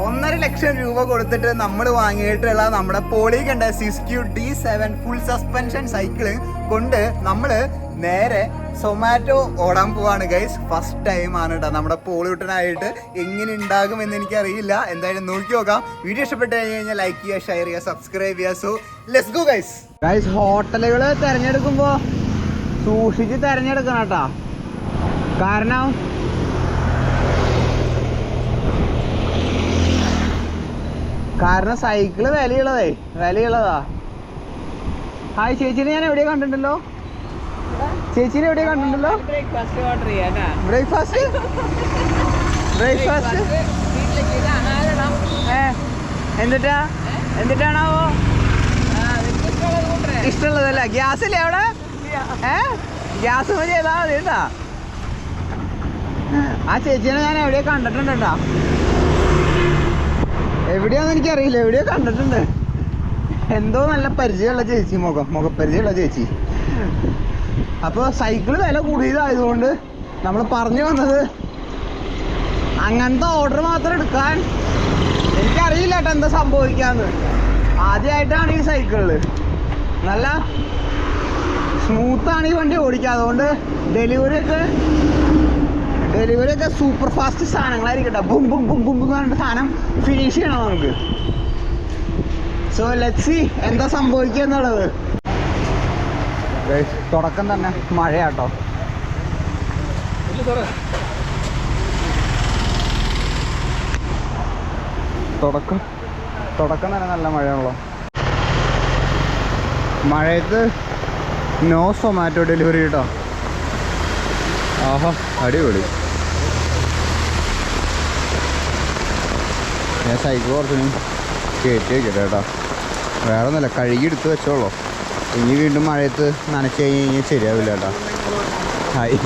1.5 ലക്ഷം രൂപ കൊടുത്തിട്ട് നമ്മൾ വാങ്ങിയിട്ടുള്ള നമ്മുടെ പോളി കണ്ട സിസ്ക്യൂ D7 ഫുൾ സസ്പെൻഷൻ സൈക്കിള് കൊണ്ട് നമ്മൾ നേരെ സൊമാറ്റോ ഓടാൻ പോവാണ് ഗൈസ്. ഫസ്റ്റ് ടൈം ആണ് കേട്ടോ നമ്മുടെ പോളിയൂട്ടനായിട്ട്. എങ്ങനെ ഉണ്ടാകും എന്ന് എനിക്കറിയില്ല. എന്തായാലും നോക്കി നോക്കാം. വീഡിയോ ഇഷ്ടപ്പെട്ട് കഴിഞ്ഞാൽ ലൈക്ക് ചെയ്യുക, ഷെയർ ചെയ്യുക, സബ്സ്ക്രൈബ് ചെയ്യുക. So let's go guys. Guys ഹോട്ടലുകൾ തിരഞ്ഞെടുക്കുമ്പോൾ സൂക്ഷിച്ച് തിരഞ്ഞെടുക്കണം കേട്ടോ. കാരണം സൈക്കിള് വിലയുള്ളതാ. ഹായ്, ചേച്ചിനെ ഞാൻ എവിടെയാ കണ്ടിട്ടുണ്ടല്ലോ. ബ്രേക്ക്ഫാസ്റ്റ് എന്നിട്ടാണാവോ ഇഷ്ടമുള്ളതല്ല. ഗ്യാസ് ഇല്ലേ അവിടെ? ഗ്യാസ് ചെയ്താ മതി കേട്ടാ. ആ ചേച്ചീനെ ഞാൻ എവിടെയാ കണ്ടിട്ടുണ്ട് കേട്ടാ. എവിടെയാന്ന് എനിക്കറിയില്ല, എവിടെയോ കണ്ടിട്ടുണ്ട്. എന്തോ നല്ല പരിചയമുള്ള ചേച്ചി, മുഖപരിചയമുള്ള ചേച്ചി. അപ്പോൾ സൈക്കിള് വില കൂടിയതായതുകൊണ്ട് നമ്മൾ പറഞ്ഞു വന്നത് അങ്ങനത്തെ ഓർഡർ മാത്രം എടുക്കാൻ. എനിക്കറിയില്ല കേട്ടോ എന്താ സംഭവിക്കാന്ന്. ആദ്യമായിട്ടാണ് ഈ സൈക്കിളില്. നല്ല സ്മൂത്താണ് ഈ വണ്ടി ഓടിക്കുക. അതുകൊണ്ട് ഡെലിവറി ഒക്കെ സൂപ്പർ ഫാസ്റ്റ് സാധനങ്ങളായിരിക്കട്ടെ. ബും ബും ബും ബും എന്ന് പറഞ്ഞിട്ട് സാധനം ഫിനിഷ് ചെയ്യണം നമുക്ക്. സോ ലെറ്റ്സ് സീ എന്താ സംഭവിക്കുക എന്നുള്ളത്. തുടക്കം തന്നെ മഴയാട്ടോ. തുടക്കം തന്നെ നല്ല മഴയാണല്ലോ. മഴയത്ത് നോ സൊമാറ്റോ ഡെലിവറി കേട്ടോ. ആഹാ, അടിപൊളി. ഞാൻ സൈക്കിൾ കുറച്ചും കയറ്റി വയ്ക്കട്ടെ കേട്ടോ. വേറെ ഒന്നുമില്ല, കഴുകി എടുത്ത് വെച്ചോളൂ. ഇനി വീണ്ടും മഴയത്ത് നനച്ച് കഴിഞ്ഞാൽ ശരിയാവില്ല കേട്ടോ. ഹായ്.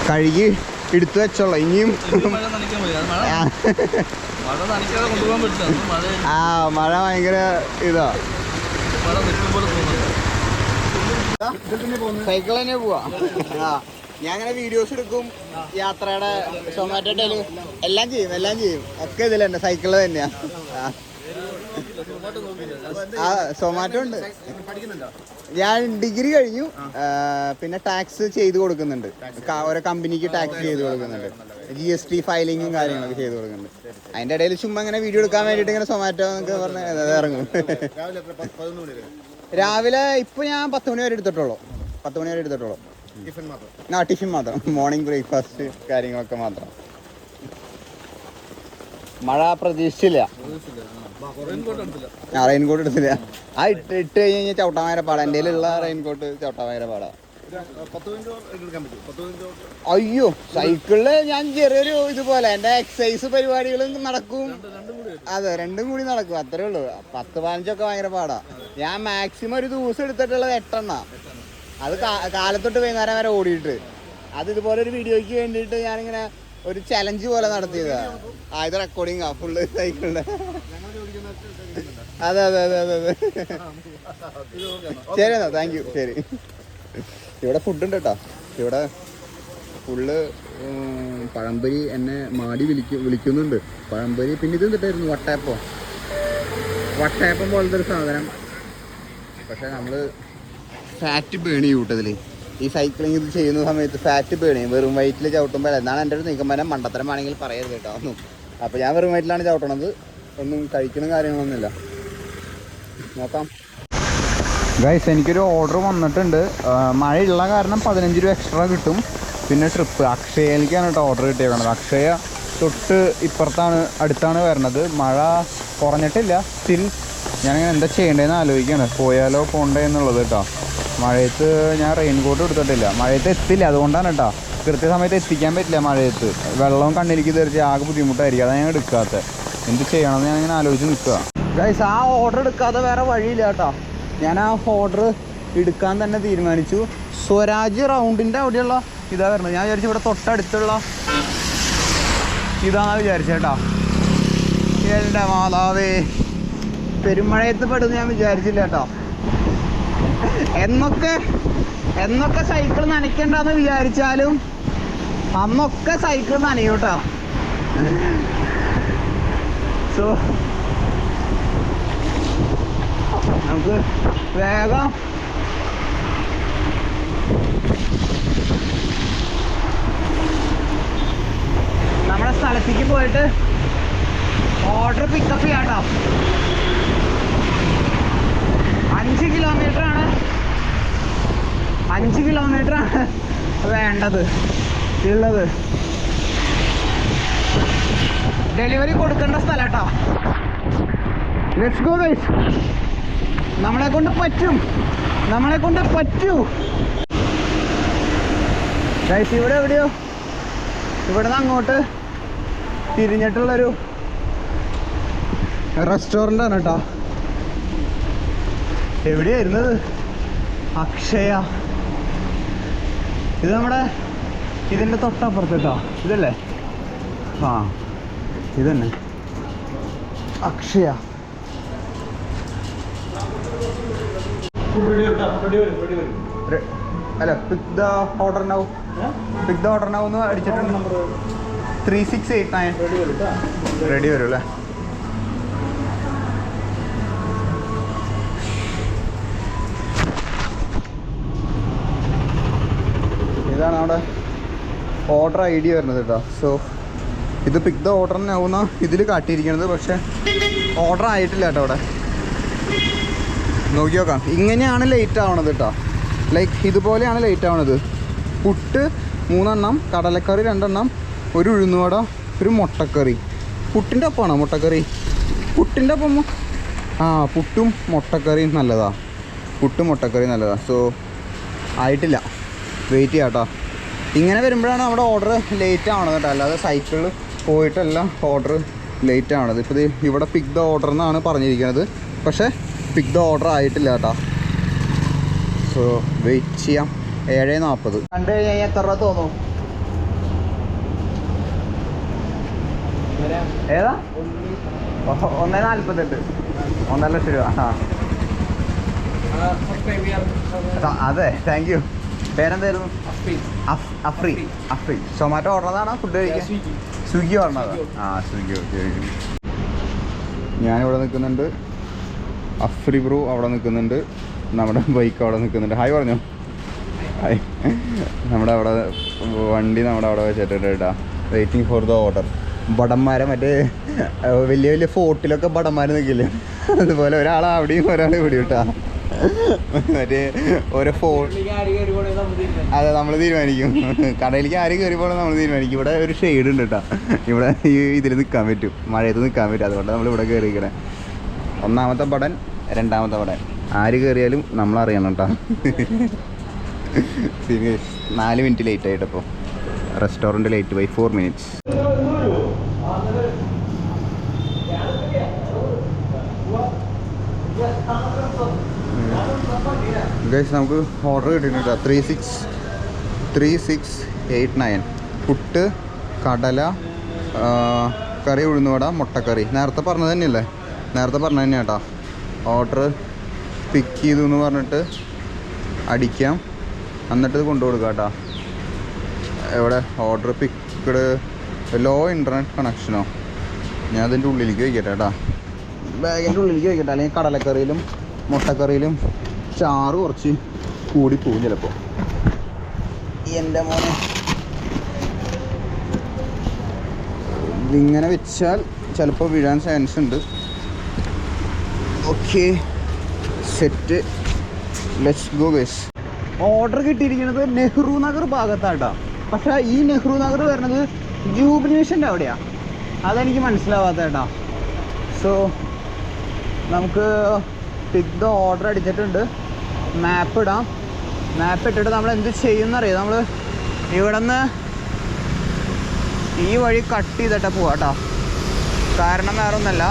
കഴുകി എടുത്തു വെച്ചോളൂ. ഇനിയും മഴ ഭയങ്കര ഇതാ. സൈക്കിൾ തന്നെ പോവാ. ഞാൻ അങ്ങനെ വീഡിയോസ് എടുക്കും, യാത്രയുടെ സൊമാറ്റോ ഡെലിവറി എല്ലാം ചെയ്യും. ഒക്കെ ഇതിൽ തന്നെ സൈക്കിള് തന്നെയാ. സൊമാറ്റോ ഉണ്ട്. ഞാൻ ഡിഗ്രി കഴിഞ്ഞു. പിന്നെ ടാക്സ് ചെയ്ത് കൊടുക്കുന്നുണ്ട്. ഓരോ കമ്പനിക്ക് ടാക്സ് ചെയ്ത് കൊടുക്കുന്നുണ്ട്. GST ഫയലിങ്ങും കാര്യങ്ങളൊക്കെ ചെയ്ത് കൊടുക്കുന്നുണ്ട്. അതിൻ്റെ ഇടയിൽ ചുമ്മാ ഇങ്ങനെ വീഡിയോ എടുക്കാൻ വേണ്ടിയിട്ട് ഇങ്ങനെ സൊമാറ്റോ എന്നൊക്കെ പറഞ്ഞ് ഇറങ്ങും. രാവിലെ ഇപ്പൊ ഞാൻ 10 മണി വരെ എടുത്തിട്ടുള്ളൂ. ടിഫിൻ മാത്രം. മോർണിംഗ് ബ്രേക്ക്ഫാസ്റ്റ് കാര്യങ്ങളൊക്കെ മാത്രം. മഴ പ്രതീക്ഷിച്ചില്ല. റെയിൻകോട്ട് എടുത്തില്ല. ഇട്ട് കഴിഞ്ഞാൽ ചവിട്ടാൻ പാടാ. എൻ്റെ കയ്യിലുള്ള റെയിൻകോട്ട് ചവിട്ടാൻ പാടാ. അയ്യോ, സൈക്കിളില് ഞാൻ ചെറിയൊരു ഇതുപോലെ എൻ്റെ എക്സസൈസ് പരിപാടികളും നടക്കും. അതെ, രണ്ടും കൂടി നടക്കും, അത്രേ ഉള്ളൂ. 10-15 ഭയങ്കര പാടാ. ഞാൻ മാക്സിമം ഒരു ദിവസം എടുത്തിട്ടുള്ളത് 8 എണ്ണം. അത് കാലത്തൊട്ട് വൈകുന്നേരം വരെ ഓടിയിട്ട്. അത് ഇതുപോലെ ഒരു വീഡിയോയ്ക്ക് വേണ്ടിയിട്ട് ഞാനിങ്ങനെ ഒരു ചലഞ്ച് പോലെ നടത്തിയതാ. ഇത് റെക്കോർഡിങ്ങാ ഫുള്ള് സൈക്കിളിന്റെ. അതെ. ശരി എന്നാ, താങ്ക് യു. ശരി. ഇവിടെ ഫുഡ് ഉണ്ട് കേട്ടോ. ഇവിടെ ഫുള്ള് പഴംപൊരി. എന്നെ മാടി വിളിക്കുന്നുണ്ട്. പഴംപൊരി. പിന്നെ ഇത് എന്തിട്ടായിരുന്നു? വട്ടയപ്പം പോലത്തെ ഒരു സാധനം. പക്ഷെ നമ്മള് ഫാറ്റ് ബേൺ ചെയ്യും കൂട്ടതിൽ. ഈ സൈക്ലിങ് ഇത് ചെയ്യുന്ന സമയത്ത് ഫാറ്റ് ബേൺ ചെയ്യും. വെറും വയറ്റിൽ ചവിട്ടുമ്പോൾ. എന്നാണ് എൻ്റെ ഒരു നീക്കുമ്പോൾ മണ്ടത്തരം വേണമെങ്കിൽ പറയരുത് കേട്ടോ ഒന്നും. അപ്പോൾ ഞാൻ വെറും വയറ്റിലാണ് ചവിട്ടണത്. ഒന്നും കഴിക്കുന്ന കാര്യങ്ങളൊന്നുമില്ല. നോക്കാം ഗൈസ്. എനിക്കൊരു ഓർഡർ വന്നിട്ടുണ്ട്. മഴയുള്ള കാരണം 15 രൂപ എക്സ്ട്രാ കിട്ടും. പിന്നെ ട്രിപ്പ് അക്ഷയയിലേക്കാണ് കേട്ടോ ഓർഡർ കിട്ടിയേക്കണത്. അക്ഷയ തൊട്ട് അടുത്താണ് വരണത്. മഴ കുറഞ്ഞിട്ടില്ല. സ്റ്റിൽ ഞാനിങ്ങനെ എന്താ ചെയ്യേണ്ടതെന്ന് ആലോചിക്കുകയാണ്. പോയാലോ പോണ്ടേ എന്നുള്ളത് കേട്ടോ. മഴയത്ത് ഞാൻ റെയിൻകോട്ട് എടുത്തിട്ടില്ല. മഴയത്ത് എത്തില്ല, അതുകൊണ്ടാണ് കേട്ടോ. കൃത്യസമയത്ത് എത്തിക്കാൻ പറ്റില്ല മഴയത്ത്. വെള്ളവും കണ്ണിലേക്ക് തെറിച്ച് ആകെ ബുദ്ധിമുട്ടായിരിക്കും. അതാണ് ഞാൻ എടുക്കാത്തത്. എന്ത് ചെയ്യണമെന്ന് ഞാനിങ്ങനെ ആലോചിച്ച് നിൽക്കുക ഗൈസ്. ആ ഓർഡർ എടുക്കാതെ വേറെ വഴിയില്ല കേട്ടോ. ഞാൻ ആ ഓർഡർ എടുക്കാൻ തന്നെ തീരുമാനിച്ചു. സ്വരാജ് റൗണ്ടിൻ്റെ അവിടെയുള്ള ഇതാ വരുന്നത്. ഞാൻ വിചാരിച്ചു ഇവിടെ തൊട്ടടുത്തുള്ള ഇതാണെന്നാണ് വിചാരിച്ചേട്ടാ. എൻ്റെ മാതാവേ, പെരുമഴയത്ത് പെടുന്നു ഞാൻ വിചാരിച്ചില്ല കേട്ടോ. എന്നൊക്കെ സൈക്കിൾ നനയ്ക്കണ്ടെന്ന് വിചാരിച്ചാലും അന്നൊക്കെ സൈക്കിൾ നനയും കേട്ടോ. സോ നമുക്ക് വേഗം നമ്മുടെ സ്ഥലത്തേക്ക് പോയിട്ട് ഓർഡർ പിക്കപ്പ് ചെയ്യാം കേട്ടോ. 5 കിലോമീറ്ററാണ് വേണ്ടത് ഉള്ളത്. ഡെലിവറി കൊടുക്കേണ്ട സ്ഥലം കേട്ടോ. Let's go guys. നമ്മളെ കൊണ്ട് പറ്റൂ ഗൈസ്. ഇവിടെ എവിടെയോ ഇവിടെ നിന്ന് അങ്ങോട്ട് തിരിഞ്ഞിട്ടുള്ളൊരു റെസ്റ്റോറൻ്റ് ആണ് കേട്ടോ. എവിടെയായിരുന്നത്? അക്ഷയ. ഇത് നമ്മുടെ ഇതിൻ്റെ തൊട്ടപ്പുറത്ത് കേട്ടോ. ഇതല്ലേ? ആ ഇതന്നെ അക്ഷയ. അല്ല പിക്ക് ദ ഓർഡർ നൗ എന്ന് അടിച്ചിട്ടുണ്ട്. 3689 റെഡി വരും അല്ലേ? ഇതാണ് നമ്മുടെ ഓർഡർ ID വരുന്നത് കേട്ടോ. സോ ഇത് പിക്ക് ദ ഓർഡർ ആവുന്ന ഇതിൽ കാട്ടിയിരിക്കുന്നത്, പക്ഷെ ഓർഡർ ആയിട്ടില്ല കേട്ടോ. അവിടെ നോക്കി നോക്കാം. ഇങ്ങനെയാണ് ലേറ്റ് ആവണത് കേട്ടോ. ലൈക്ക് ഇതുപോലെയാണ് ലേറ്റ് ആവണത്. പുട്ട് 3 എണ്ണം, കടലക്കറി 2 എണ്ണം, ഒരു ഉഴുന്നുവട, ഒരു മുട്ടക്കറി. പുട്ടിൻ്റെ ഒപ്പമാണോ മുട്ടക്കറി? പുട്ടിൻ്റെ ഒപ്പം പുട്ടും മുട്ടക്കറിയും നല്ലതാണ്. സോ ആയിട്ടില്ല, വെയിറ്റ് ചെയ്യാം കേട്ടോ. ഇങ്ങനെ വരുമ്പോഴാണ് നമ്മുടെ ഓർഡർ ലേറ്റ് ആവണത് കേട്ടോ. അല്ലാതെ സൈക്കിളിൽ പോയിട്ടല്ല ഓർഡർ ലേറ്റ് ആവണത്. ഇപ്പോൾ ഇവിടെ പിക്ക് ദ ഓർഡർ എന്നാണ് പറഞ്ഞിരിക്കുന്നത്, പക്ഷേ പിക്ക് ദ ഓർഡർ ആയിട്ടില്ല കേട്ടോ. സോ വെയിറ്റ് ചെയ്യാം. 7:40 കണ്ടു കഴിഞ്ഞാൽ എത്ര രൂപ തോന്നും? ഏതാ? 1.48 1.5 ലക്ഷം രൂപ. അതെ, താങ്ക് യു. പേരെന്തായിരുന്നു? അഫ്രി. സൊമാറ്റോ ഓർഡറതാണോ? ഫുഡ് കഴിക്കാൻ സ്വിഗ്ഗി ഓർഡറതാ? സ്വിഗ്ഗി. ഓക്കെ. ഞാനിവിടെ നിൽക്കുന്നുണ്ട്, അഫ്രി ബ്രോ അവിടെ നിൽക്കുന്നുണ്ട്, നമ്മുടെ ബൈക്ക് അവിടെ നിൽക്കുന്നുണ്ട്. ഹായ് പറഞ്ഞോ. ഹായ്. നമ്മുടെ അവിടെ വണ്ടി നമ്മുടെ അവിടെ വെച്ചിട്ടുണ്ട് കേട്ടോ. Waiting for the order. ബടന്മാരെ മറ്റേ വലിയ വലിയ ഫോർട്ടിലൊക്കെ ബടന്മാർ നിൽക്കില്ലേ, അതുപോലെ ഒരാൾ അവിടെയും ഒരാൾ ഇവിടെ കേട്ടാ. മറ്റേ ഓരോ അതെ, നമ്മൾ തീരുമാനിക്കും. കടയിലേക്ക് ആര് കയറി പോകണം നമ്മൾ തീരുമാനിക്കും. ഇവിടെ ഒരു ഷെയ്ഡ് ഉണ്ട് കേട്ടോ. ഇവിടെ ഈ ഇതിൽ നിൽക്കാൻ പറ്റും, മഴയത്ത് നിൽക്കാൻ പറ്റും. അതുകൊണ്ട് നമ്മളിവിടെ കയറിയിരിക്കണേ. 1ാമത്തെ ബടൻ, 2ാമത്തെ ബടൻ. ആര് കയറിയാലും നമ്മളറിയണം കേട്ടോ. 4 മിനിറ്റ് ലേറ്റ് ആയിട്ടപ്പോൾ restaurant late by 4 minutes. Guys നമുക്ക് ഓർഡർ കിട്ടിയിട്ടുണ്ട്. 3689 പുട്ട്, കടല, കറി, ഉഴുന്നുവട, മുട്ടക്കറി. നേരത്തെ പറഞ്ഞത് തന്നെയല്ലേ? നേരത്തെ പറഞ്ഞത് തന്നെയാണ് കേട്ടോ. ഓർഡർ പിക്ക് ചെയ്തു എന്ന് പറഞ്ഞിട്ട് അടിക്കാം, എന്നിട്ട് ഇത് കൊണ്ടു കൊടുക്കാം കേട്ടോ. എവിടെ ഓർഡർ പിക്ക്ഡ്? ലോ ഇൻ്റർനെറ്റ് കണക്ഷനോ? ഞാൻ അതിൻ്റെ ഉള്ളിലേക്ക് വയ്ക്കട്ടെ കേട്ടോ. ബാഗിൻ്റെ ഉള്ളിലേക്ക് വയ്ക്കട്ടെ, അല്ലെങ്കിൽ കടലക്കറിയിലും മുട്ടക്കറിയിലും ചാറ് കുറച്ച് കൂടിപ്പോവും ചിലപ്പോൾ. എൻ്റെ മോനെ ഇതിങ്ങനെ വെച്ചാൽ ചിലപ്പോൾ വീഴാൻ ചാൻസ് ഉണ്ട്. Okay, set, let's go guys. Order കിട്ടിയിരിക്കുന്നത് നെഹ്റു നഗർ ഭാഗത്താട്ടോ. പക്ഷേ ഈ നെഹ്റു നഗർ വരുന്നത് ജൂബിലി മിഷൻ്റെ അവിടെയാണ്. അതെനിക്ക് മനസ്സിലാവാത്ത കേട്ടോ. സോ നമുക്ക് പിക്ക് ദ ഓർഡർ അടിച്ചിട്ടുണ്ട്. മാപ്പ് ഇടാം. മാപ്പ് ഇട്ടിട്ട് നമ്മൾ എന്ത് ചെയ്യുമെന്നറിയാം. നമ്മൾ ഇവിടെ നിന്ന് ഈ വഴി കട്ട് ചെയ്തിട്ട് പോവാം കേട്ടോ. കാരണം വേറെ ഒന്നല്ല,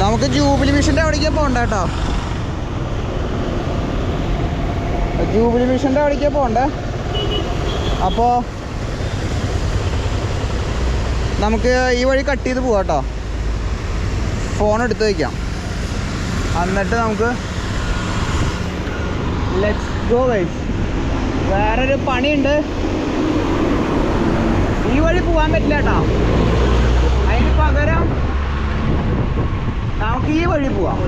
നമുക്ക് ജൂബിലി മിഷൻ്റെ അവിടേക്ക് പോകണ്ട കേട്ടോ. ജൂബിലി മിഷൻ്റെ അവിടേക്ക് പോകണ്ടേ. അപ്പോൾ നമുക്ക് ഈ വഴി കട്ട് ചെയ്ത് പോവാം കേട്ടോ. ഫോൺ എടുത്ത് വയ്ക്കാം. എന്നിട്ട് നമുക്ക് ലെറ്റ്സ് ഗോ ഗൈസ്. വേറൊരു പണിയുണ്ട്. ഈ വഴി പോകാൻ പറ്റില്ല കേട്ടോ. അതിന് പകരം നമുക്ക് ഈ വഴി പോവാം.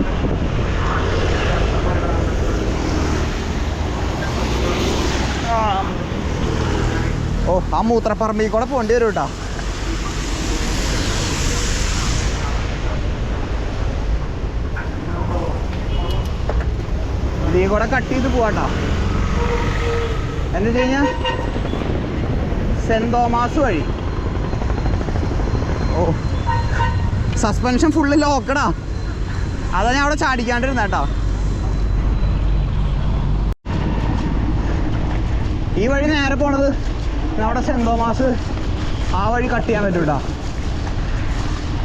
ഓ, ആ മൂത്രപ്പറമ്പിൽ കൂടെ പോകേണ്ടി വരും കേട്ടോ. ഇതിൽ കൂടെ കട്ട് ചെയ്ത് പോവാട്ടോ. എന്താ വെച്ച് കഴിഞ്ഞാൽ സെൻറ് തോമസ് വഴി. ഓ, സസ്പെൻഷൻ ഫുള്ള് ലോക്കടാ. അതാ ഞാൻ അവിടെ ചാടിക്കാണ്ടിരുന്ന കേട്ടോ. ഈ വഴി നേരെ പോണത് നമ്മുടെ സെൻറ് തോമസ്. ആ വഴി കട്ട് ചെയ്യാൻ പറ്റും കേട്ടോ.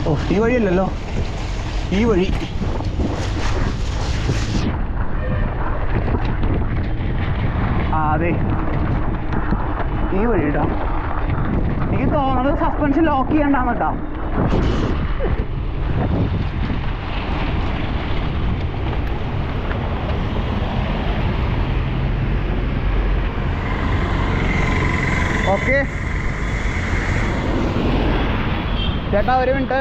ഓ, ഈ വഴിയല്ലല്ലോ, ഈ വഴി. ആ അതെ, ഈ വഴി കേട്ടോ. എനിക്ക് തോന്നുന്നത് സസ്പെൻഷൻ ലോക്ക് ചെയ്യണ്ടാന്ന് കേട്ടോ. ഓക്കെ ചേട്ടാ, ഒരു മിനിറ്റ്.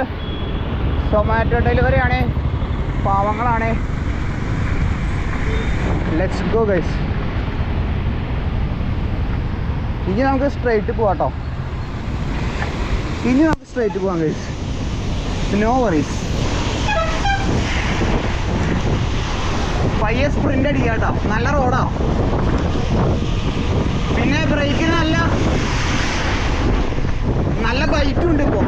ടൊമാറ്റോ ഡെലിവറി ആണ്, പാവങ്ങളാണ്. Let's go guys. ഇനി നമുക്ക് സ്ട്രൈറ്റ് പോവാട്ടോ. ഇനി നമുക്ക് സ്ട്രൈറ്റ് പോവാം ഗൈസ്. No worries. പയ്യെ സ്പ്രിന്റ് അടിക്കാം കേട്ടോ. നല്ല റോഡാ. പിന്നെ ബ്രേക്കിന് നല്ല ബൈറ്റും ഉണ്ട് ഇപ്പോൾ.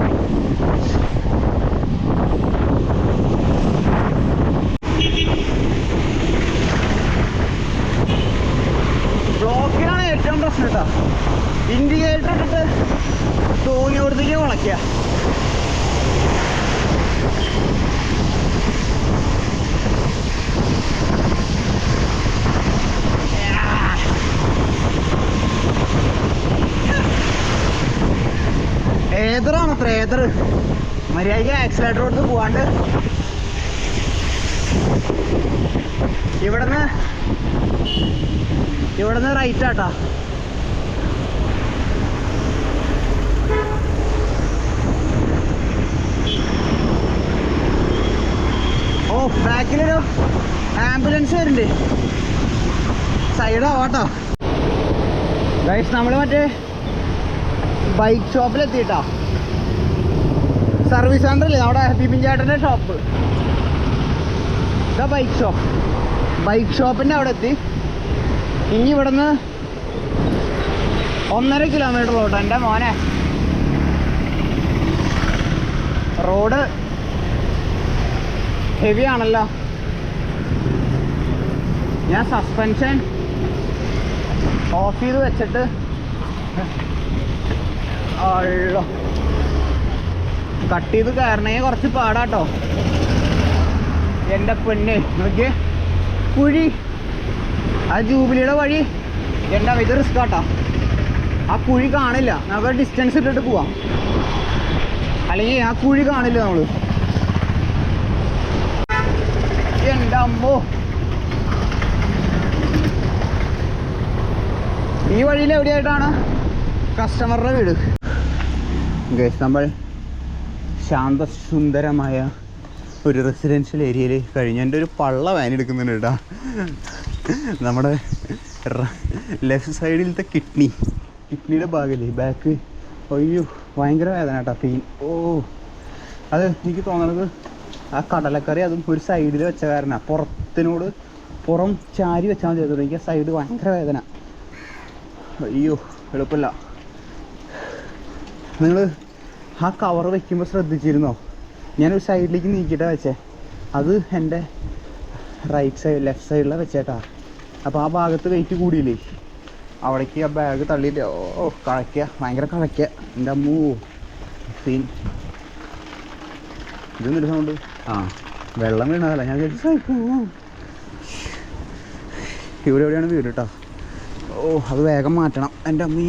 ബ്ലോക്കിനാണ് ഏറ്റവും പ്രശ്നം കേട്ടോ. ഇൻഡിക്കേറ്റർ ഇട്ടിട്ട് തോന്നിയോടത്തേക്ക് വളയ്ക്കുക. ഏതറാണ് അത്ര ഏതർ. മര്യാദയ്ക്ക് ആക്സിലേറ്റർ കൊടുത്ത് പോവാണ്ട്. ഇവിടുന്ന് റൈറ്റ് ആട്ടാ. ഓ, ബാക്കിലൊരു ആംബുലൻസ് വരുന്നുണ്ട്. സൈഡാവാട്ടോ ഗൈസ്. നമ്മൾ മറ്റേ ബൈക്ക് ഷോപ്പിലെത്തിയിട്ടാ. സർവീസ് സെൻ്റർ ഇല്ലേ നമ്മുടെ ബിപിൻ ചേട്ടൻ്റെ ഷോപ്പ്. ഇതാ ബൈക്ക് ഷോപ്പ്. ബൈക്ക് ഷോപ്പിൻ്റെ അവിടെ എത്തി. ഇനി ഇവിടുന്ന് 1.5 കിലോമീറ്ററിലോട്ടോ. എൻ്റെ മോനെ, റോഡ് ഹെവി ആണല്ലോ. ഞാൻ സസ്പെൻഷൻ ഓഫ് ചെയ്ത് വെച്ചിട്ട് കട്ട് ചെയ്ത് കയറണമെങ്കിൽ കുറച്ച് പാടാട്ടോ. എൻ്റെ പെണ്ണ് നോക്കിയേ, കുഴി. ആ ജൂബിലിയുടെ വഴി എൻ്റെ ഇത് റിസ്ക് ആട്ടോ. ആ കുഴി കാണില്ല. നമുക്ക് ഡിസ്റ്റൻസ് ഇട്ടിട്ട് പോവാം, അല്ലെങ്കിൽ ആ കുഴി കാണില്ല നമ്മൾ. എൻ്റെ അമ്മോ, ഈ വഴിയിൽ എവിടെയായിട്ടാണ് കസ്റ്റമറുടെ വീട് ഗൈസ്. നമ്മൾ ശാന്തസുന്ദരമായ ഒരു റെസിഡൻഷ്യൽ ഏരിയയിൽ കഴിഞ്ഞതിൻ്റെ ഒരു പള്ള വാൻ എടുക്കുന്നുണ്ട് കേട്ടോ. നമ്മുടെ ലെഫ്റ്റ് സൈഡിലത്തെ കിഡ്നിയുടെ ഭാഗമില്ലേ, ബാക്ക്. അയ്യോ, ഭയങ്കര വേദന കേട്ടോ, പെയിൻ. ഓ, അത് എനിക്ക് തോന്നണത് ആ കടലക്കറി അതും ഒരു സൈഡിൽ വെച്ച കാരണമാണ്. പുറം ചാരി വെച്ചാൽ മതി. അതുകൊണ്ട് എനിക്ക് ആ സൈഡ് ഭയങ്കര വേദന. അയ്യോ, എളുപ്പമില്ല. നിങ്ങൾ ആ കവർ വയ്ക്കുമ്പോൾ ശ്രദ്ധിച്ചിരുന്നോ? ഞാനൊരു സൈഡിലേക്ക് നീക്കിയിട്ടാണ് വെച്ചേ. അത് എൻ്റെ ലെഫ്റ്റ് സൈഡിലാണ് വെച്ചേട്ടാ. അപ്പോൾ ആ ഭാഗത്ത് വെയിറ്റ് കൂടിയില്ലേ, അവിടേക്ക് ആ ബാഗ് തള്ളിയിട്ട് ഓ കഴയ്ക്കുക, ഭയങ്കര കഴയ്ക്കുക. എൻ്റെ അമ്മൂ സീൻ. ഇതൊന്നൊരു സൗണ്ട്. ആ, വെള്ളം വീണതല്ല. ഞാൻ ഇവിടെ എവിടെയാണ് വീട് കേട്ടോ. ഓ, അത് വേഗം മാറ്റണം എൻ്റെ അമ്മീ.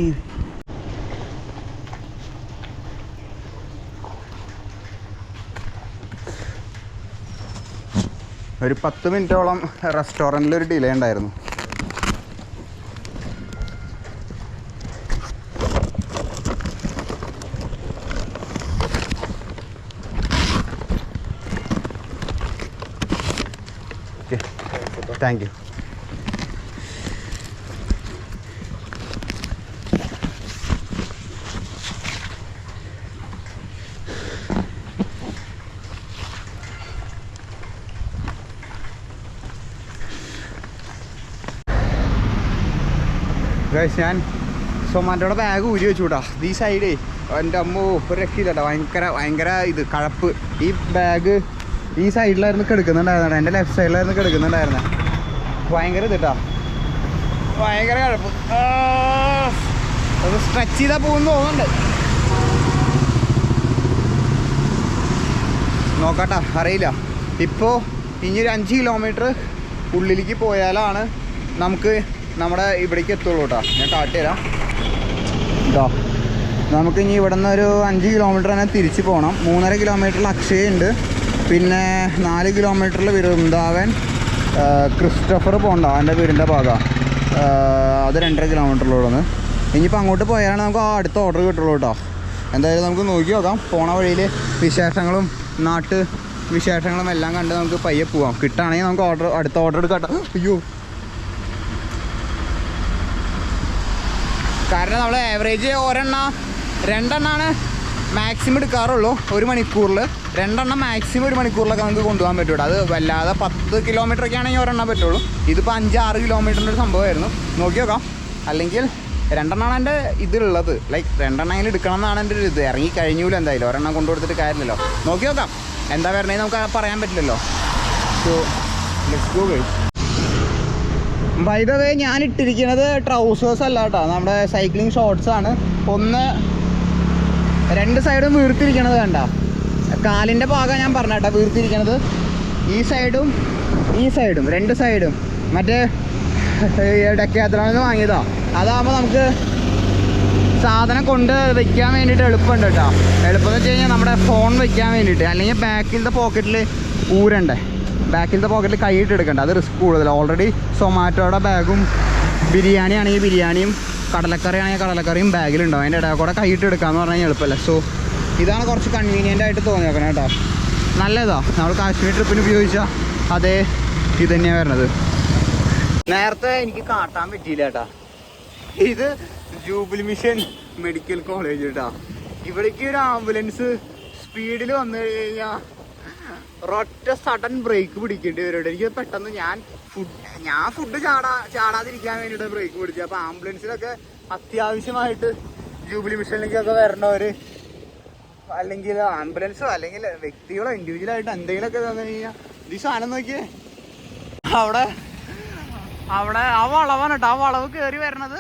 ഒരു 10 മിനിറ്റോളം റെസ്റ്റോറൻറ്റിലൊരു ഡിലേ ഉണ്ടായിരുന്നു. Okay, thank you. ഞാൻ സൊമാറ്റോയുടെ ബാഗ് ഊരി വെച്ചു കൂട്ടാ. ഈ സൈഡേ എൻ്റെ അമ്മ ഒരു രക്ഷയില്ല, ഭയങ്കര ഇത് കഴപ്പ്. ഈ ബാഗ് ഈ സൈഡിലായിരുന്നു കിടക്കുന്നുണ്ടായിരുന്നു, എൻ്റെ ലെഫ്റ്റ് സൈഡിലായിരുന്നു കിടക്കുന്നുണ്ടായിരുന്നെ. ഭയങ്കര ഇതാ, ഭയങ്കര കഴപ്പ്. അത് സ്ട്രെച്ച് ചെയ്താൽ പോകുമെന്ന് തോന്നുന്നുണ്ട്. നോക്കട്ടാ, അറിയില്ല. ഇപ്പോൾ ഇനി ഒരു 5 കിലോമീറ്റർ ഉള്ളിലേക്ക് പോയാലാണ് നമുക്ക് നമ്മുടെ ഇവിടേക്ക് എത്തുള്ളൂ കേട്ടോ. ഞാൻ കാട്ടിത്തരാം. ഇതാ, നമുക്ക് ഇനി ഇവിടെ നിന്ന് ഒരു 5 കിലോമീറ്റർ തന്നെ തിരിച്ച് പോകണം. 3.5 കിലോമീറ്ററിൽ അക്ഷയ ഉണ്ട്, പിന്നെ 4 കിലോമീറ്ററിൽ വൃന്ദാവൻ ക്രിസ്റ്റഫർ പോകണ്ട, എൻ്റെ വീടിൻ്റെ ഭാഗം. അത് 2.5 കിലോമീറ്ററിലുള്ളത്. ഇനിയിപ്പോൾ അങ്ങോട്ട് പോയാലാണ് നമുക്ക് അടുത്ത ഓർഡർ കിട്ടുള്ളൂ കേട്ടോ. എന്തായാലും നമുക്ക് നോക്കി നോക്കാം. പോണ വഴിയിൽ വിശേഷങ്ങളും നാട്ട് വിശേഷങ്ങളും എല്ലാം കണ്ട് നമുക്ക് പയ്യെ പോവാം. കിട്ടുകയാണെങ്കിൽ നമുക്ക് അടുത്ത ഓർഡർ എടുക്കാം. അയ്യോ, കാരണം നമ്മൾ ആവറേജ് 2 മാക്സിമം എടുക്കാറുള്ളൂ ഒരു മണിക്കൂറിൽ. 2 മാക്സിമം ഒരു മണിക്കൂറിലൊക്കെ നമുക്ക് കൊണ്ടുപോകാൻ പറ്റുള്ളൂ. അത് വല്ലാതെ 10 കിലോമീറ്ററൊക്കെ ആണെങ്കിൽ 1 പറ്റുള്ളൂ. ഇതിപ്പോൾ 5-6 കിലോമീറ്ററിൻ്റെ ഒരു സംഭവമായിരുന്നു. നോക്കി നോക്കാം. അല്ലെങ്കിൽ 2 എൻ്റെ ഇതിലുള്ളത്. ലൈക്ക് 2 എടുക്കണം എന്നാണ് എൻ്റെ ഒരു ഇത്. ഇറങ്ങി കഴിഞ്ഞൂല എന്തായാലും. 1 കൊണ്ടുകൊടുത്തിട്ട് കാര്യമില്ലല്ലോ. നോക്കി നോക്കാം. എന്താ വരണേ നമുക്ക് പറയാൻ പറ്റില്ലല്ലോ. So let's go guys. By the way, ഞാൻ ഇട്ടിരിക്കുന്നത് ട്രൗസേഴ്സ് അല്ല കേട്ടോ, നമ്മുടെ സൈക്ലിംഗ് ഷോർട്സ് ആണ്. 2 സൈഡും വീർത്തിരിക്കണത് കണ്ട. കാലിൻ്റെ ഭാഗം ഞാൻ പറഞ്ഞ കേട്ടോ വീർത്തിരിക്കണത്. ഈ സൈഡും 2 സൈഡും മറ്റേ ഡെക്കാത്ലോണിൽ നിന്ന് വാങ്ങിയതാ. അതാകുമ്പോൾ നമുക്ക് സാധനം കൊണ്ട് വെക്കാൻ വേണ്ടിയിട്ട് എളുപ്പമുണ്ട് കേട്ടോ. എളുപ്പമെന്ന് വെച്ച് കഴിഞ്ഞാൽ നമ്മുടെ ഫോൺ വെക്കാൻ വേണ്ടിയിട്ട്. അല്ലെങ്കിൽ ബാക്കിലത്തെ പോക്കറ്റിൽ ഊരണ്ടേ, ബാക്കിലത്തെ പോക്കറ്റിൽ കൈയിട്ട് എടുക്കണ്ട, അത് റിസ്ക് കൂടുതൽ. ഓൾറെഡി സൊമാറ്റോയുടെ ബാഗും ബിരിയാണി ആണെങ്കിൽ ബിരിയാണിയും കടലക്കറി ആണെങ്കിൽ കടലക്കറിയും ബാഗിലുണ്ടാവും. അതിൻ്റെ ഇടയിൽ കൂടെ കൈയിട്ട് എടുക്കാമെന്ന് പറഞ്ഞു കഴിഞ്ഞാൽ എളുപ്പമല്ല. സോ ഇതാണ് കുറച്ച് കൺവീനിയൻ്റ് ആയിട്ട് തോന്നി നോക്കണം കേട്ടോ. നല്ലതാണ്. നമ്മൾ കാശ്മീർ ട്രിപ്പിന് ഉപയോഗിച്ചാൽ അതേ ഇത് തന്നെയാണ് വരുന്നത്. നേരത്തെ എനിക്ക് കാട്ടാൻ പറ്റിയില്ല കേട്ടോ. ഇത് ജൂബിലി മിഷൻ മെഡിക്കൽ കോളേജ് കേട്ടോ. ഇവിടേക്ക് ഒരു ആംബുലൻസ് സ്പീഡിൽ വന്നു കഴിഞ്ഞാൽ ഒരൊറ്റ സഡൻ ബ്രേക്ക് പിടിക്കേണ്ടി വരും. എനിക്ക് പെട്ടെന്ന് ഞാൻ ഫുഡ് ചാടാതിരിക്കാൻ വേണ്ടിയിട്ട് ബ്രേക്ക് പിടിച്ചു. അപ്പോൾ ആംബുലൻസിലൊക്കെ അത്യാവശ്യമായിട്ട് ജൂബിലി മിഷനിലേക്കൊക്കെ വരണവർ, അല്ലെങ്കിൽ ആംബുലൻസോ അല്ലെങ്കിൽ വ്യക്തികളോ ഇൻഡിവിജ്വലായിട്ട് എന്തെങ്കിലുമൊക്കെ തന്നു കഴിഞ്ഞാൽ ഈ സാധനം നോക്കിയേ. അവിടെ ആ വളവാണ് കേട്ടോ. ആ വളവ് കയറി വരണത്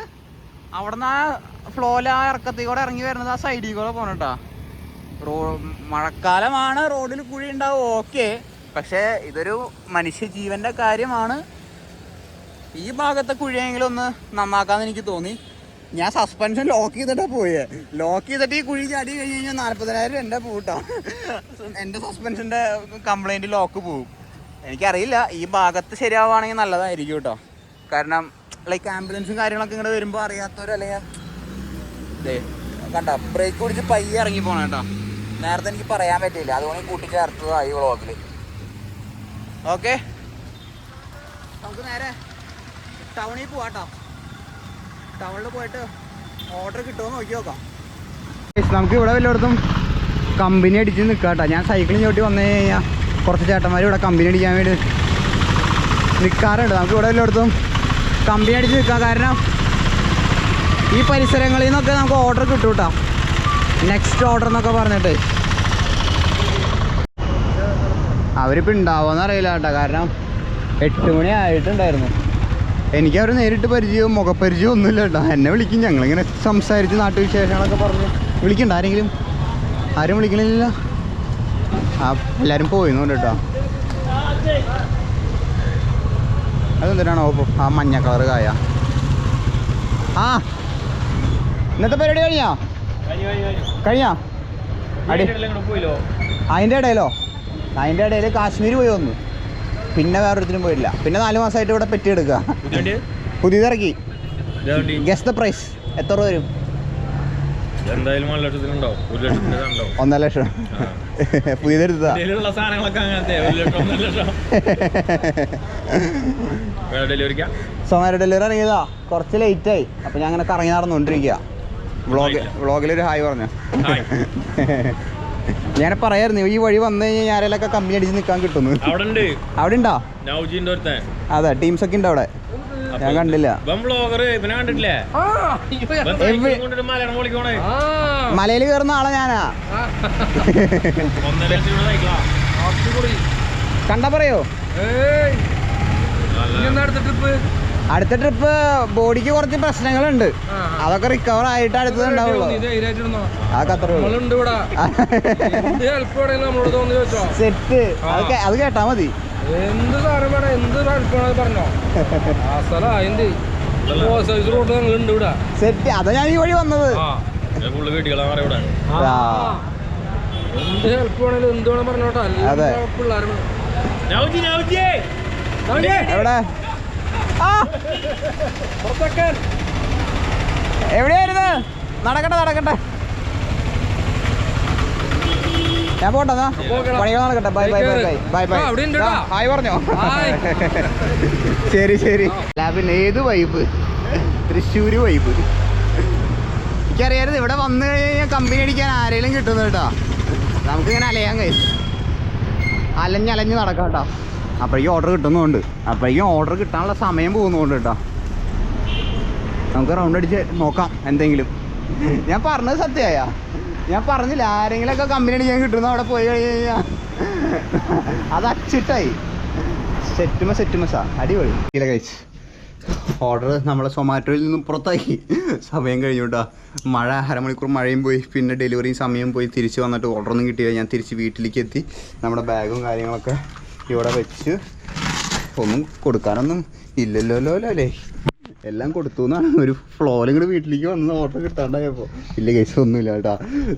അവിടെ നിന്ന് ആ ഫ്ലോയിൽ ആ ഇറക്കത്തിൽ കൂടെ ഇറങ്ങി വരുന്നത് ആ സൈഡിൽ കൂടെ പോകണം കേട്ടോ. മഴക്കാലമാണ്, റോഡിൽ കുഴി ഉണ്ടാവും, ഓക്കെ. പക്ഷേ ഇതൊരു മനുഷ്യജീവൻ്റെ കാര്യമാണ്. ഈ ഭാഗത്തെ കുഴിയെങ്കിലും ഒന്ന് നന്നാക്കാമെന്ന് എനിക്ക് തോന്നി. ഞാൻ സസ്പെൻഷൻ ലോക്ക് ചെയ്തിട്ടാണ് പോയത്. ലോക്ക് ചെയ്തിട്ട് ഈ കുഴി ചാടി കഴിഞ്ഞ് കഴിഞ്ഞാൽ 40,000 എൻ്റെ പോട്ടാ. എൻ്റെ സസ്പെൻഷൻ്റെ കംപ്ലൈൻറ്റ് ലോക്ക് പോവും. എനിക്കറിയില്ല, ഈ ഭാഗത്ത് ശരിയാവുകയാണെങ്കിൽ നല്ലതായിരിക്കും കേട്ടോ. കാരണം ലൈക്ക് ആംബുലൻസും കാര്യങ്ങളൊക്കെ ഇങ്ങോട്ട് വരുമ്പോൾ അറിയാത്തവരും അല്ലെങ്കിൽ കണ്ട ബ്രേക്ക് പിടിച്ച് പയ്യെ ഇറങ്ങി പോകണം കേട്ടോ. നേരത്തെ എനിക്ക് പറയാൻ പറ്റില്ല, അതുകൊണ്ട് കൂട്ടിച്ചേർത്തതാണ് ഈ വ്ളോഗിൽ. ഓക്കെ, നമുക്ക് നേരെ ടൗണിൽ പോവാട്ടോ. ടൗണിൽ പോയിട്ട് ഓർഡർ കിട്ടുമോ നോക്കി നോക്കാം. നമുക്ക് ഇവിടെ വല്ലയിടത്തും കമ്പനി അടിച്ച് നിൽക്കാം കേട്ടോ. ഞാൻ സൈക്കിളിൽ ചോട്ടി വന്നു കഴിഞ്ഞാൽ കുറച്ച് ചേട്ടന്മാർ ഇവിടെ കമ്പനി അടിക്കാൻ വേണ്ടി നിൽക്കാറുണ്ട്. നമുക്ക് ഇവിടെ വല്ലയിടത്തും കമ്പനി അടിച്ച് നിൽക്കാം. കാരണം ഈ പരിസരങ്ങളിൽ നിന്നൊക്കെ നമുക്ക് ഓർഡർ കിട്ടും കേട്ടോ. നെക്സ്റ്റ് ഓർഡർ എന്നൊക്കെ പറഞ്ഞിട്ട് അവരിപ്പോൾ ഉണ്ടാവുമെന്ന് അറിയില്ല കേട്ടോ. കാരണം 8 മണി ആയിട്ടുണ്ടായിരുന്നു. എനിക്ക് അവർ നേരിട്ട് പരിചയവും മുഖപരിചയവും ഒന്നുമില്ല കേട്ടോ. എന്നെ വിളിക്കും, ഞങ്ങളിങ്ങനെ സംസാരിച്ച് നാട്ടുവിശേഷങ്ങളൊക്കെ പറഞ്ഞ് വിളിക്കണ്ട. ആരും വിളിക്കണില്ല. എല്ലാവരും പോയിന്നുണ്ട് കേട്ടോ. അതെന്തിനാണോ ആ മഞ്ഞ കളറ് കായ? ആ ഇന്നത്തെ പരിപാടി കഴിഞ്ഞാ അതിൻ്റെ ഇടയിൽ കാശ്മീർ പോയി വന്നു. പിന്നെ വേറൊരുത്തിനും പോയിട്ടില്ല. പിന്നെ 4 മാസമായിട്ട് ഇവിടെ പെറ്റി എടുക്കുക. പുതിയതിറക്കി. ഗസ് ദ പ്രൈസ് എത്ര രൂപ വരും? എന്തായാലും 1 ലക്ഷത്തിനുണ്ടാവും. 1 ലക്ഷത്തിന് 1.5 ലക്ഷം. പുതിയതെടുത്താ സൊമാറ്റോ ഡെലിവറി ഇറങ്ങിയതാ. കുറച്ച് ലേറ്റായി. അപ്പം ഞാൻ അങ്ങനെ കറങ്ങി നടന്നുകൊണ്ടിരിക്കുക. വ്ളോഗിലൊരു ഹായ് പറഞ്ഞു. ഞാൻ പറയായിരുന്നു ഈ വഴി വന്നു കഴിഞ്ഞാൽ ആരെല്ലാം കമ്പനി അടിച്ച് നിൽക്കാൻ കിട്ടുന്നു. അവിടെ ഉണ്ടോ? അതെ, ടീംസൊക്കെ ഉണ്ട് അവിടെ. ഞാൻ കണ്ടില്ല. മലയിൽ കയറുന്ന ആളെ ഞാനാ. കണ്ടാ പറയോ? അടുത്ത ട്രിപ്പ് ബോഡിക്ക് കുറച്ച് പ്രശ്നങ്ങളുണ്ട്. അതൊക്കെ റിക്കവർ ആയിട്ട് അടുത്തത് ഉണ്ടാവുള്ളൂ. അതൊക്കെ അത്ര സെറ്റ്. അത് കേട്ടാ മതി. എന്ത് സാധനം വേണം, എന്ത് പറഞ്ഞോ. സെറ്റ്. അതാ ഞാൻ ഈ വഴി വന്നത്. എന്ത് ഹെൽപ്പ് വേണേലും എന്ത് വേണം പറഞ്ഞോട്ടാ. അതെ. എവിടെ എവിടെയായിരുന്നു? നടക്കട്ടെ. ഞാൻ പോട്ടെന്നാ. പണികൾ നടക്കട്ടെ. ബൈ. ഹായ് പറഞ്ഞോ? ശരി. പിന്നെ ഏത് വൈബ്? തൃശ്ശൂര് വൈബ്. എനിക്കറിയായിരുന്നു ഇവിടെ വന്നു കഴിഞ്ഞാൽ കമ്പനി അടിക്കാൻ ആരെങ്കിലും കിട്ടുന്നു കേട്ടോ. നമുക്കിങ്ങനെ അലയാൻ കഴിയും. അലഞ്ഞ് നടക്കാം കേട്ടോ. അപ്പോഴേക്കും ഓർഡർ കിട്ടുന്നുണ്ട്. അപ്പോഴേക്കും ഓർഡർ കിട്ടാനുള്ള സമയം പോകുന്നുണ്ട് കേട്ടോ. നമുക്ക് റൗണ്ട് അടിച്ച് നോക്കാം എന്തെങ്കിലും. ഞാൻ പറഞ്ഞത് സത്യമായ. ഞാൻ പറഞ്ഞില്ല ആരെങ്കിലുമൊക്കെ കമ്പനി അടിക്കാൻ കിട്ടുന്നു. അവിടെ പോയി കഴിഞ്ഞ് കഴിഞ്ഞാൽ അത് അച്ചിട്ടായി. സെറ്റുമസാ അടിപൊളി. ഇല്ല കഴിച്ച് ഓർഡർ നമ്മളെ സൊമാറ്റോയിൽ നിന്നും പുറത്താക്കി. സമയം കഴിഞ്ഞു കേട്ടോ. മഴ അരമണിക്കൂർ മഴയും പോയി. പിന്നെ ഡെലിവറിയും സമയം പോയി. തിരിച്ച് വന്നിട്ട് ഓർഡറൊന്നും കിട്ടിയില്ല. ഞാൻ തിരിച്ച് വീട്ടിലേക്ക് എത്തി. നമ്മുടെ ബാഗും കാര്യങ്ങളൊക്കെ ഇവിടെ വെച്ച് ഒന്നും കൊടുക്കാനൊന്നും ഇല്ലല്ലോ അല്ലേ. എല്ലാം കൊടുത്തു എന്നാണ് ഒരു ഫ്ലോയിൽ ഇങ്ങോട്ട് വീട്ടിലേക്ക് വന്ന് ഓർഡർ കിട്ടാണ്ടായപ്പോൾ. ഇല്ല കേസ് ഒന്നുമില്ല കേട്ടോ.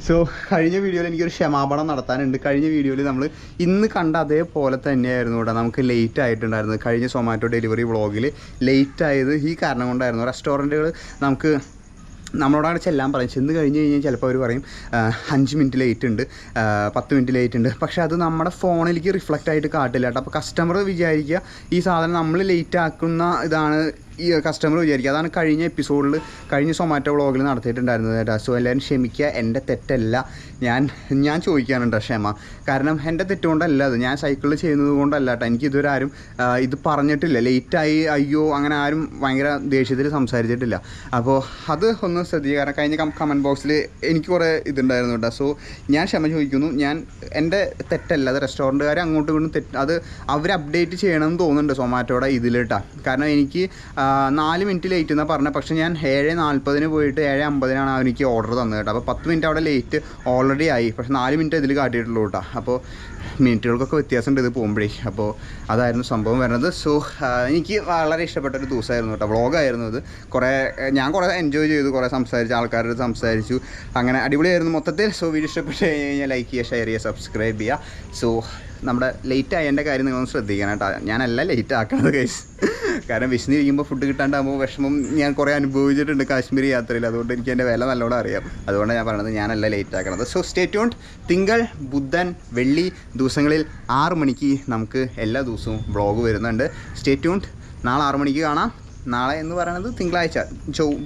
സോ കഴിഞ്ഞ വീഡിയോയിൽ എനിക്കൊരു ക്ഷമാപണം നടത്താനുണ്ട്. കഴിഞ്ഞ വീഡിയോയിൽ നമ്മൾ ഇന്ന് കണ്ട അതേപോലെ തന്നെയായിരുന്നു കേട്ടോ. നമുക്ക് ലേറ്റ് ആയിട്ടുണ്ടായിരുന്നു. കഴിഞ്ഞ സൊമാറ്റോ ഡെലിവറി വ്ളോഗിൽ ലേറ്റ് ആയത് ഈ കാരണം കൊണ്ടായിരുന്നു. റെസ്റ്റോറൻറ്റുകൾ നമുക്ക് നമ്മളോടാണ് ചെല്ലാൻ പറയും. ചെന്ന് കഴിഞ്ഞ് കഴിഞ്ഞാൽ ചിലപ്പോൾ അവർ പറയും 5 മിനിറ്റ് ലേറ്റ് ഉണ്ട്, 10 മിനിറ്റ് ലേറ്റ് ഉണ്ട്. പക്ഷേ അത് നമ്മുടെ ഫോണിലേക്ക് റിഫ്ലക്റ്റ് ആയിട്ട് കാട്ടില്ല കേട്ടോ. അപ്പോൾ കസ്റ്റമർ വിചാരിക്കുക ഈ സാധനം നമ്മൾ ലേറ്റ് ആക്കുന്ന ഇതാണ് ഈ കസ്റ്റമർ വിചാരിക്കുക. അതാണ് കഴിഞ്ഞ സൊമാറ്റോ വ്ളോഗിൽ നടത്തിയിട്ടുണ്ടായിരുന്നത് കേട്ടോ. സോ എല്ലാവരും ക്ഷമിക്കുക. എൻ്റെ തെറ്റല്ല. ഞാൻ ചോദിക്കാനുണ്ട് ക്ഷമ. കാരണം എൻ്റെ തെറ്റുകൊണ്ടല്ല അത്. ഞാൻ സൈക്കിളിൽ ചെയ്യുന്നത് കൊണ്ടല്ല കേട്ടോ. എനിക്കിതുവരെ ആരും ഇത് പറഞ്ഞിട്ടില്ല. ലേറ്റായി അയ്യോ അങ്ങനെ ആരും ഭയങ്കര ദേഷ്യത്തിൽ സംസാരിച്ചിട്ടില്ല. അപ്പോൾ അത് ഒന്ന് ശ്രദ്ധിക്കുക. കാരണം കഴിഞ്ഞ കമൻറ്റ് ബോക്സിൽ എനിക്ക് കുറേ ഇതുണ്ടായിരുന്നു കേട്ടോ. സോ ഞാൻ ക്ഷമ ചോദിക്കുന്നു. എൻ്റെ തെറ്റല്ല. അത് റെസ്റ്റോറൻറ്റുകാർ അങ്ങോട്ടും ഇങ്ങോട്ടും അത് അവർ അപ്ഡേറ്റ് ചെയ്യണമെന്ന് തോന്നുന്നുണ്ട് സൊമാറ്റോയുടെ ഇതിൽ കേട്ടോ. കാരണം എനിക്ക് 4 മിനിറ്റ് ലേറ്റ് എന്നാണ് പറഞ്ഞത്. പക്ഷേ ഞാൻ 7:40 പോയിട്ട് 7:50 എനിക്ക് ഓർഡർ തന്നത് കേട്ടോ. അപ്പോൾ 10 മിനിറ്റ് അവിടെ ലേറ്റ് ഓൾറെഡി ആയി. പക്ഷേ 4 മിനിറ്റ് ഇതിൽ കാട്ടിയിട്ടുള്ളൂ കേട്ടോ. അപ്പോൾ മിനിറ്റുകൾക്കൊക്കെ വ്യത്യാസമുണ്ട് ഇത് പോകുമ്പോഴേ. അപ്പോൾ അതായിരുന്നു സംഭവം വരുന്നത്. സോ എനിക്ക് വളരെ ഇഷ്ടപ്പെട്ടൊരു ദിവസമായിരുന്നു കേട്ടോ. വ്ളോഗായിരുന്നു ഇത്. ഞാൻ കുറേ എൻജോയ് ചെയ്തു. കുറേ സംസാരിച്ചു, ആൾക്കാരോട് സംസാരിച്ചു. അങ്ങനെ അടിപൊളിയായിരുന്നു മൊത്തത്തിൽ. സോ വീഡിയോ ഇഷ്ടപ്പെട്ട് കഴിഞ്ഞാൽ ലൈക്ക് ചെയ്യുക, ഷെയർ ചെയ്യുക, സബ്സ്ക്രൈബ് ചെയ്യുക. സോ നമ്മുടെ ലേറ്റ് ആയതിൻ്റെ കാര്യം നിങ്ങളൊന്ന് ശ്രദ്ധിക്കണം കേട്ടോ. ഞാനല്ല ലേറ്റ് ആക്കണത് ഗൈസ്. കാരണം വിശന്നിരിക്കുമ്പോൾ ഫുഡ് കിട്ടാണ്ടാകുമ്പോൾ വിഷമം ഞാൻ കുറേ അനുഭവിച്ചിട്ടുണ്ട് കാശ്മീർ യാത്രയിൽ. അതുകൊണ്ട് എനിക്ക് എൻ്റെ വില നല്ലോണം അറിയാം. അതുകൊണ്ടാണ് ഞാൻ പറയണത് ഞാനല്ല ലേറ്റ് ആക്കണത്. So stay tuned. തിങ്കൾ, ബുധൻ, വെള്ളി ദിവസങ്ങളിൽ 6 മണിക്ക് നമുക്ക് എല്ലാ ദിവസവും വ്ളോഗ് വരുന്നുണ്ട്. Stay tuned. നാളെ 6 മണിക്ക് കാണാം. നാളെ എന്ന് പറയുന്നത് തിങ്കളാഴ്ച,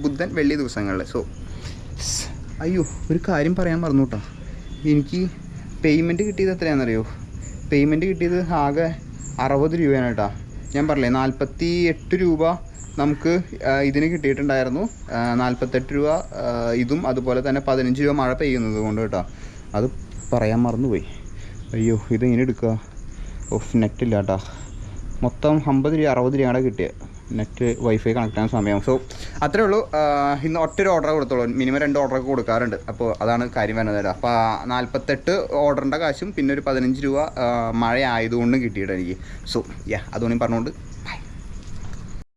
ബുധൻ, വെള്ളി ദിവസങ്ങളിൽ. സോ അയ്യോ ഒരു കാര്യം പറയാൻ മറന്നു കേട്ടോ. എനിക്ക് പേയ്മെൻറ്റ് കിട്ടിയത് എത്രയാണെന്നറിയോ? പേയ്മെൻറ്റ് കിട്ടിയത് ആകെ 60 രൂപയാണ് കേട്ടോ. ഞാൻ പറഞ്ഞില്ലേ 48 രൂപ നമുക്ക് ഇതിന് കിട്ടിയിട്ടുണ്ടായിരുന്നു. 48 രൂപ ഇതും, അതുപോലെ തന്നെ 15 രൂപ മഴ പെയ്യുന്നത് കൊണ്ട് കേട്ടോ. അത് പറയാൻ മറന്നുപോയി. അയ്യോ ഇതെങ്ങനെ എടുക്കുക? നെറ്റില്ല കേട്ടോ. മൊത്തം 50 രൂപ 60 രൂപയാണ് കിട്ടിയത്. നെറ്റ് വൈഫൈ കണക്ട് ആകുന്ന സമയം. സോ അത്രേ ഉള്ളൂ. ഇന്ന് ഒറ്റൊരു ഓർഡർ കൊടുത്തോളൂ. മിനിമം 2 ഓർഡറൊക്കെ കൊടുക്കാറുണ്ട്. അപ്പോൾ അതാണ് കാര്യം വരുന്നത്. അപ്പോൾ 48 ഓർഡറിൻ്റെ കാശും പിന്നെ ഒരു 15 രൂപ മഴ ആയതുകൊണ്ടും കിട്ടിയിട്ട് എനിക്ക്. സോ അതുകൊണ്ട് പറഞ്ഞുകൊണ്ട്